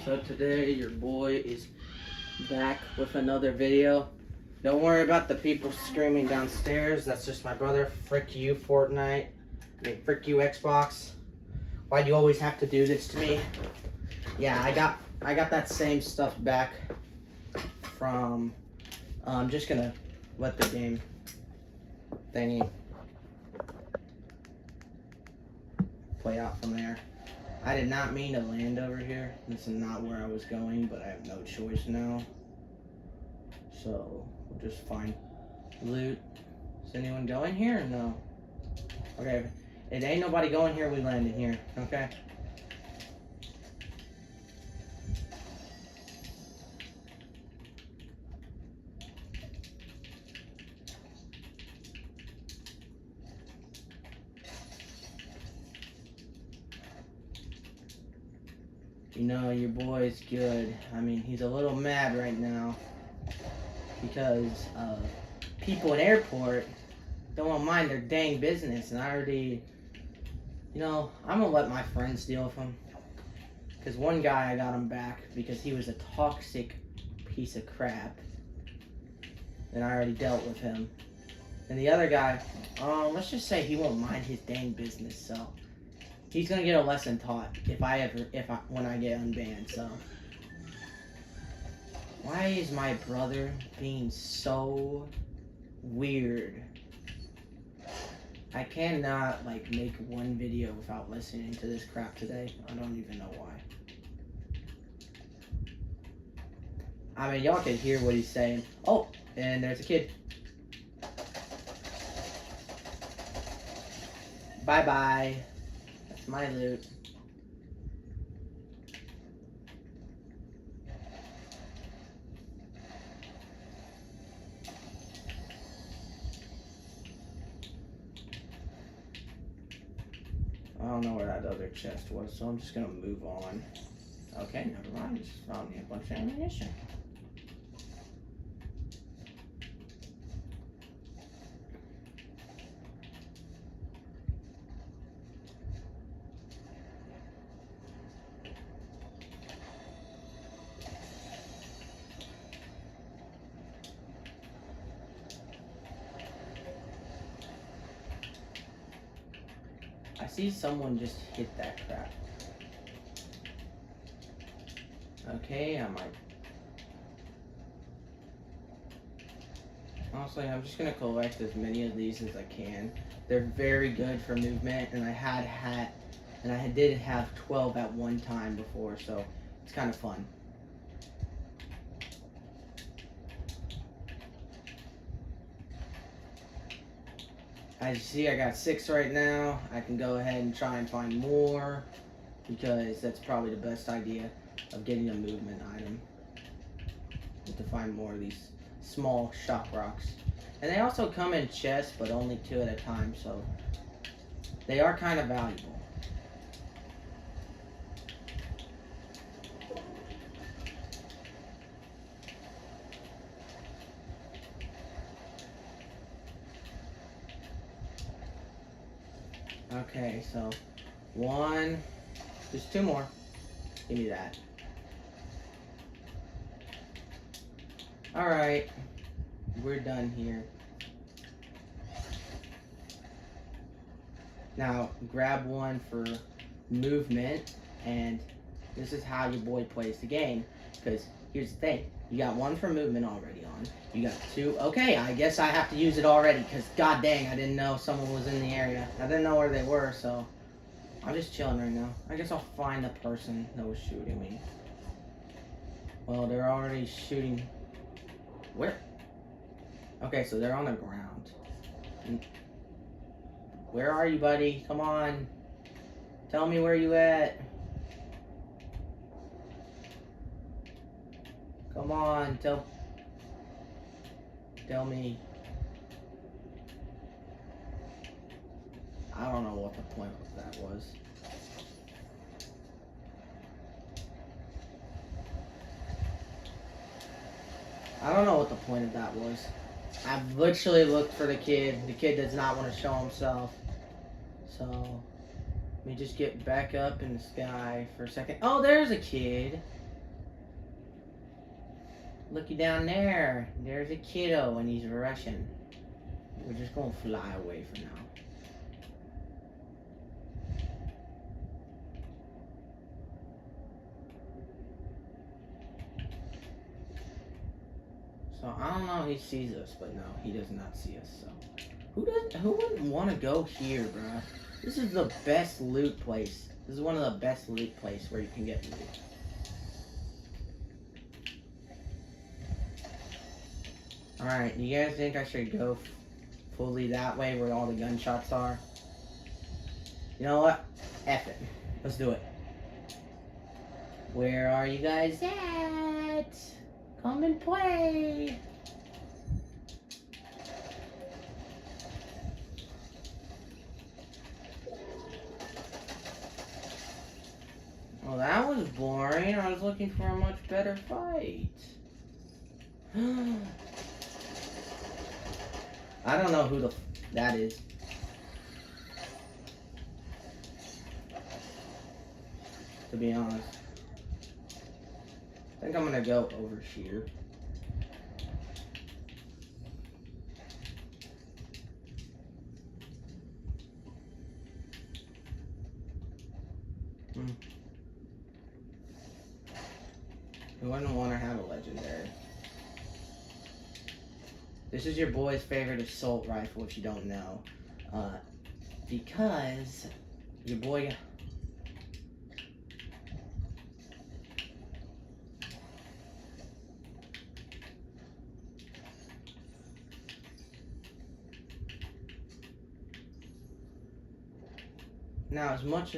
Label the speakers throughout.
Speaker 1: So today your boy is back with another video. Don't worry about the people screaming downstairs. That's just my brother. Frick you, Fortnite. Frick you, Xbox. Why'd you always have to do this to me? Yeah, I got that same stuff back from. I'm just gonna let the game thingy play out from there. I did not mean to land over here. This is not where I was going, but I have no choice now. So, we'll just find loot. Is anyone going here or no? Okay, if ain't nobody going here, we land in here, okay? You know, your boy's good. I mean, he's a little mad right now because people at airport don't mind their dang business, and I already, you know, I'm gonna let my friends deal with him. Because one guy, I got him back because he was a toxic piece of crap, and I already dealt with him. And the other guy, let's just say he won't mind his dang business, so he's gonna get a lesson taught when I get unbanned. So why is my brother being so weird? I cannot make one video without listening to this crap today. I don't even know why. I mean, y'all can hear what he's saying. Oh, and there's a kid. Bye bye. That's my loot. I don't know where that other chest was, so I'm just gonna move on. Okay, never mind. Just found me a bunch of ammunition. I see someone just hit that crap. Okay, I might. Honestly, I'm just gonna collect as many of these as I can. They're very good for movement, and I did have 12 at one time before, so it's kind of fun. As you see, I got 6 right now. I can go ahead and try and find more, because that's probably the best idea of getting a movement item, is to find more of these small shock rocks. And they also come in chests, but only 2 at a time, so they are kind of valuable. Okay, so 1, just 2 more. Give me that. Alright, we're done here. Now, grab one for movement, and this is how your boy plays the game. Because here's the thing, you got 1 for movement already on. You got 2. Okay, I guess I have to use it already, because god dang, I didn't know someone was in the area. I didn't know where they were, so I'm just chilling right now. I guess I'll find the person that was shooting me. Well, they're already shooting. Where? Okay, so they're on the ground. Where are you, buddy? Come on. Tell me where you at. Come on, tell me. I don't know what the point of that was. I don't know what the point of that was. I've literally looked for the kid. The kid does not want to show himself. So, let me just get back up in the sky for a second. Oh, there's a kid. Looky down there. There's a kiddo and he's Russian. We're just gonna fly away for now. So I don't know if he sees us, but no, he does not see us. So who wouldn't want to go here, bruh? This is the best loot place. This is one of the best loot places where you can get loot. Alright, do you guys think I should go fully that way where all the gunshots are? You know what? F it. Let's do it. Where are you guys at? Come and play. Well, that was boring. I was looking for a much better fight. I don't know who that is. To be honest. I think I'm gonna go over here. Who wouldn't want to have a legendary? This is your boy's favorite assault rifle if you don't know. Because your boy... Now, as much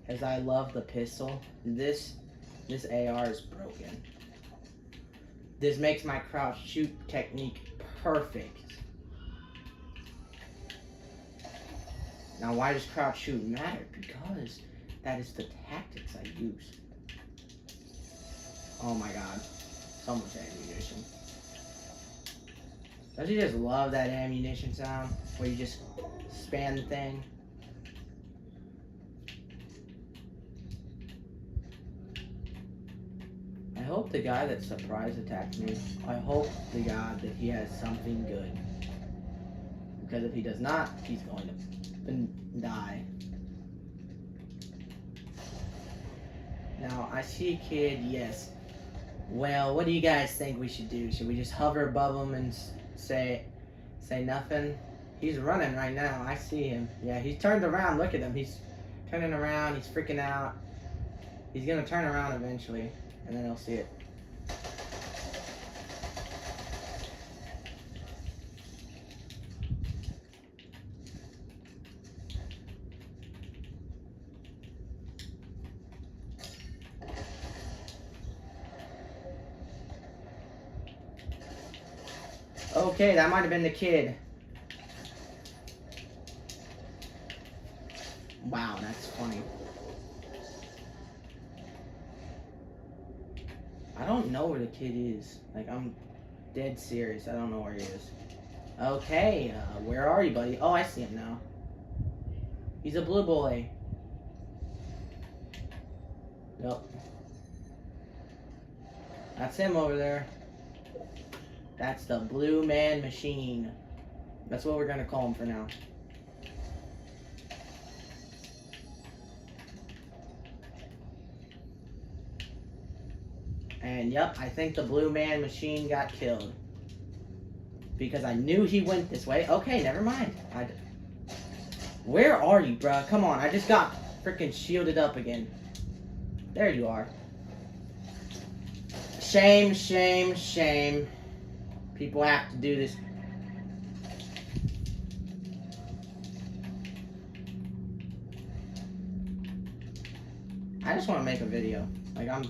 Speaker 1: as I love the pistol, this AR is broken. This makes my crouch shoot technique perfect. Now, why does crouch shoot matter? Because that is the tactics I use. Oh my god, so much ammunition. Don't you just love that ammunition sound? Where you just spam the thing? I hope the guy that surprise attacked me, I hope to God that he has something good. Because if he does not, he's going to die. Now, I see a kid, yes. Well, what do you guys think we should do? Should we just hover above him and say nothing? He's running right now. I see him. Yeah, he's turned around. Look at him. He's turning around. He's freaking out. He's going to turn around eventually, and then he'll see it. Okay, that might have been the kid. Wow, that's funny. I don't know where the kid is. Like, I'm dead serious. I don't know where he is. Okay, where are you, buddy? Oh, I see him now. He's a blue boy. Yep. That's him over there. That's the Blue Man Machine. That's what we're gonna call him for now. And yep, I think the Blue Man Machine got killed. Because I knew he went this way. Okay, never mind. Where are you, bruh? Come on, I just got freaking shielded up again. There you are. Shame, shame, shame. People have to do this. I just want to make a video. Like, I'm...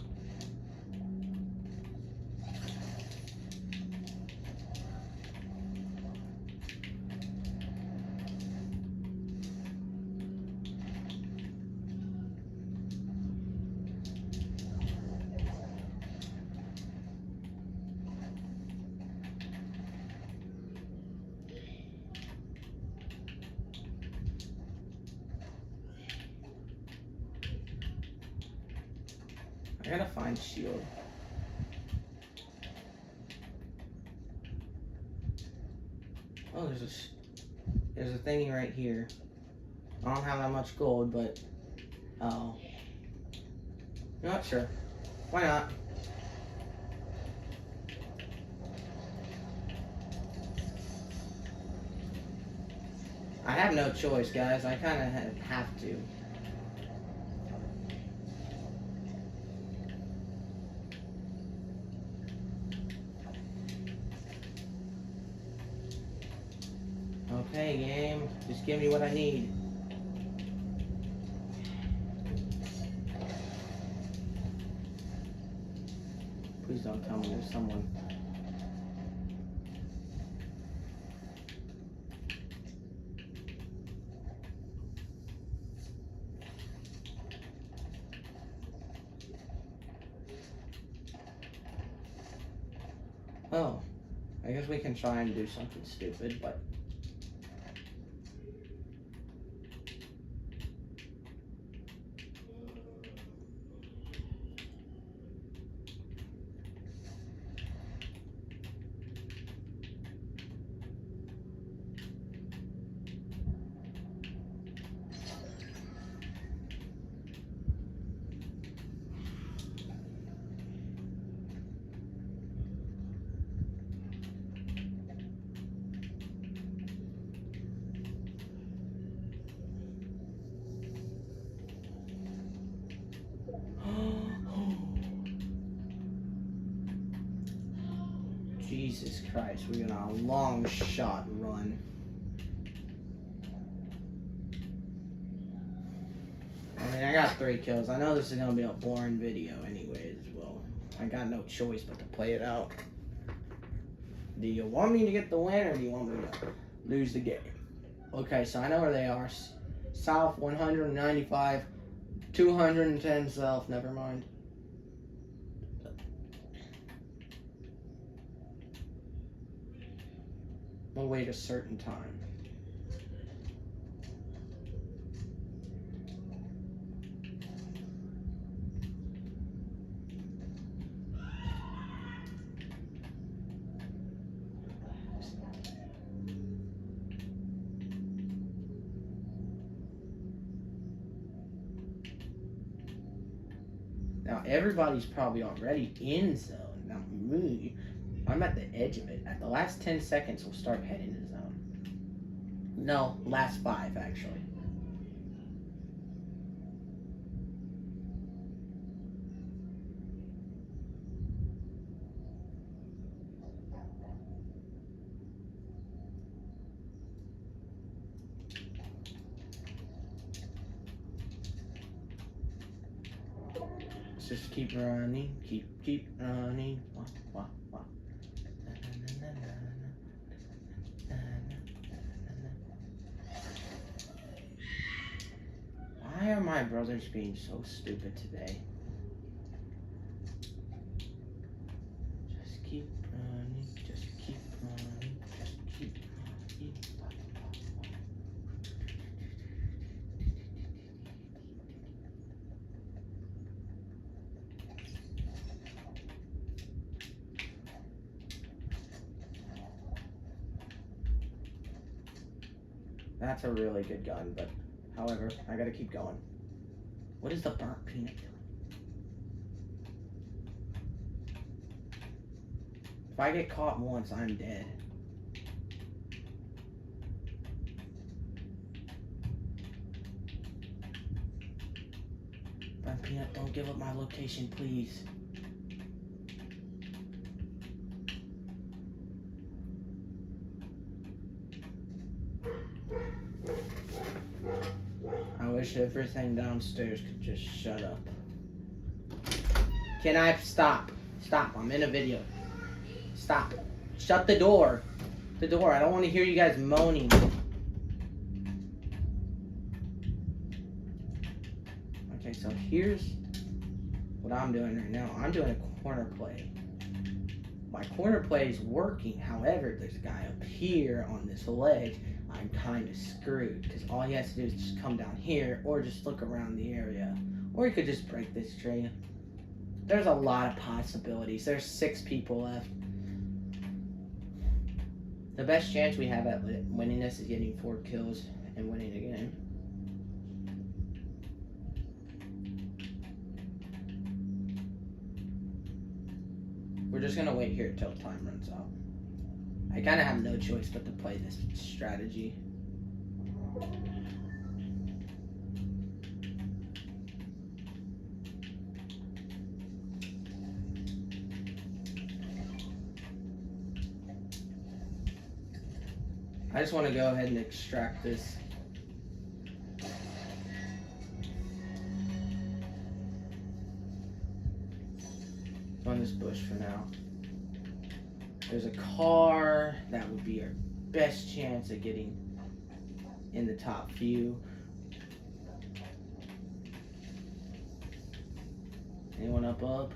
Speaker 1: I gotta find shield. Oh, there's a thingy right here. I don't have that much gold, but oh, not sure. Why not? I have no choice, guys. I kind of have to. Okay, game. Just give me what I need. Please don't tell me there's someone. Oh, I guess we can try and do something stupid, but... Jesus Christ, we're on a long shot run. I mean, I got 3 kills. I know this is going to be a boring video anyways. Well, I got no choice but to play it out. Do you want me to get the win or do you want me to lose the game? Okay, so I know where they are. South 195, 210 south, never mind. We'll wait a certain time. Now everybody's probably already in zone. Not me. I'm at the edge of it. At the last 10 seconds, we'll start heading to zone. No, last 5 actually. Let's just keep running, keep running. Wah, wah, wah. Why are my brothers being so stupid today? Just keep running, just keep running, just keep running. That's a really good gun, but however, I gotta keep going. What is the burnt peanut doing? If I get caught once, I'm dead. Burnt peanut, don't give up my location, please. I wish everything downstairs could just shut up. Can I stop? Stop, I'm in a video. Stop. Shut the door. The door, I don't want to hear you guys moaning. Okay, so here's what I'm doing right now. I'm doing a corner play. My corner play is working. However, there's a guy up here on this ledge. I'm kind of screwed because all he has to do is just come down here or just look around the area. Or he could just break this tree. There's a lot of possibilities. There's 6 people left. The best chance we have at winning this is getting 4 kills and winning the game. We're just gonna wait here until time runs out. I kind of have no choice but to play this strategy. I just want to go ahead and extract this. On this bush for now. There's a car. That would be our best chance at getting in the top few. Anyone up?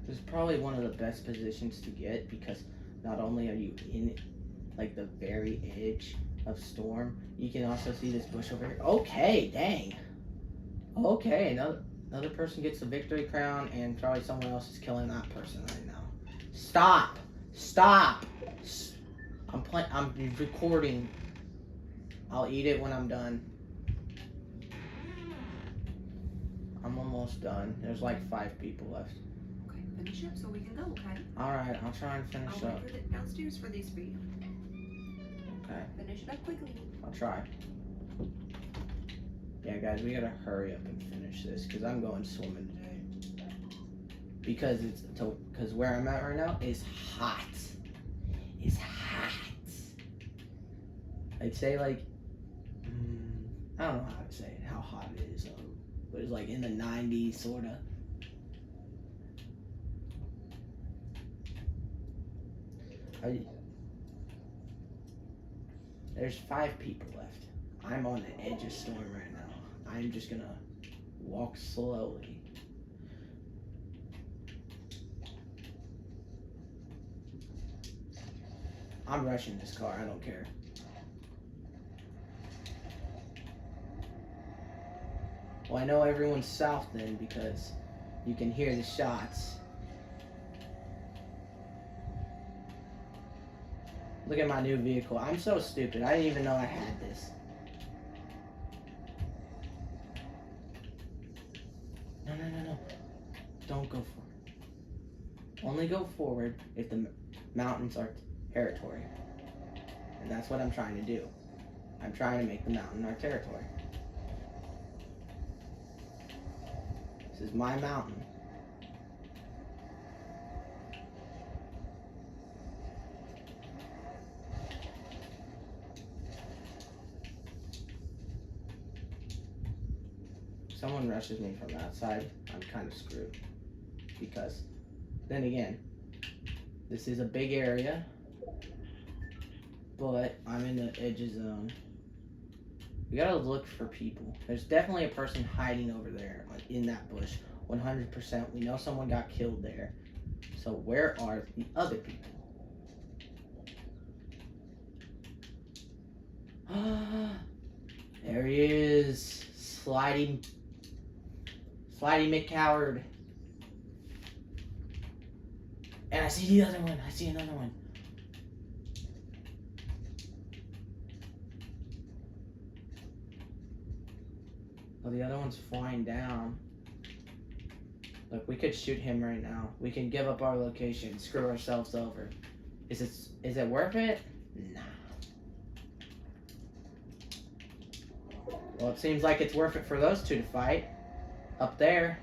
Speaker 1: This is probably one of the best positions to get because not only are you in like the very edge of storm, you can also see this bush over here. Okay, dang. Okay, another person gets the victory crown and probably someone else is killing that person right now. Stop! I'm recording. I'll eat it when I'm done. I'm almost done. There's like 5 people left.
Speaker 2: Finish up so we can go, okay?
Speaker 1: Alright, I'll try and finish
Speaker 2: I'll
Speaker 1: up.
Speaker 2: wait for the downstairs for these for you.
Speaker 1: Okay.
Speaker 2: Finish it up quickly.
Speaker 1: I'll try. Yeah, guys, we gotta hurry up and finish this because I'm going swimming today. Because where I'm at right now is hot. It's hot. I'd say like, I don't know how to say it, how hot it is, but it's like in the 90s, sorta. There's 5 people left. I'm on the edge of storm right now. I'm just gonna walk slowly. I'm rushing this car, I don't care. Well, I know everyone's south then because you can hear the shots. Look at my new vehicle. I'm so stupid. I didn't even know I had this. No. Don't go forward. Only go forward if the mountains are territory. And that's what I'm trying to do. I'm trying to make the mountain our territory. This is my mountain. Someone rushes me from that side, I'm kind of screwed. Because, then again, this is a big area, but I'm in the edge zone. We gotta look for people. There's definitely a person hiding over there, like in that bush. 100%. We know someone got killed there. So where are the other people? There he is. Sliding McCoward. And I see the other one. I see another one. Oh, the other one's flying down. Look, we could shoot him right now. We can give up our location, screw ourselves over. Is it worth it? Nah. Well, it seems like it's worth it for those two to fight. Up there.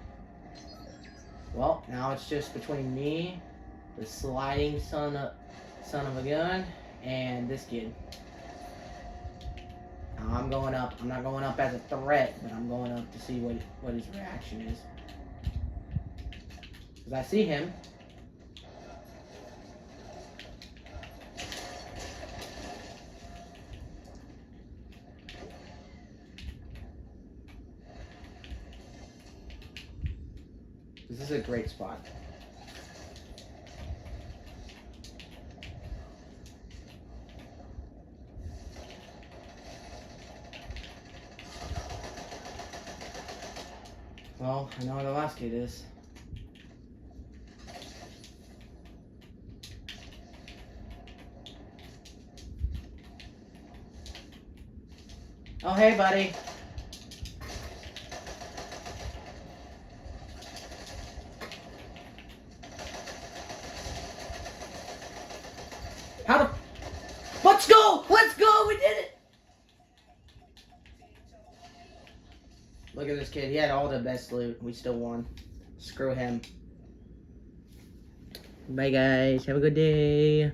Speaker 1: Well, now it's just between me, the sliding son of a gun, and this kid. Now I'm going up. I'm not going up as a threat, but I'm going up to see what his reaction is. Because I see him. This is a great spot. Well, I know where the last kid is. Oh, hey, buddy. How the... Let's go! Let's go! We did it! Look at this kid. He had all the best loot. We still won. Screw him. Bye, guys. Have a good day.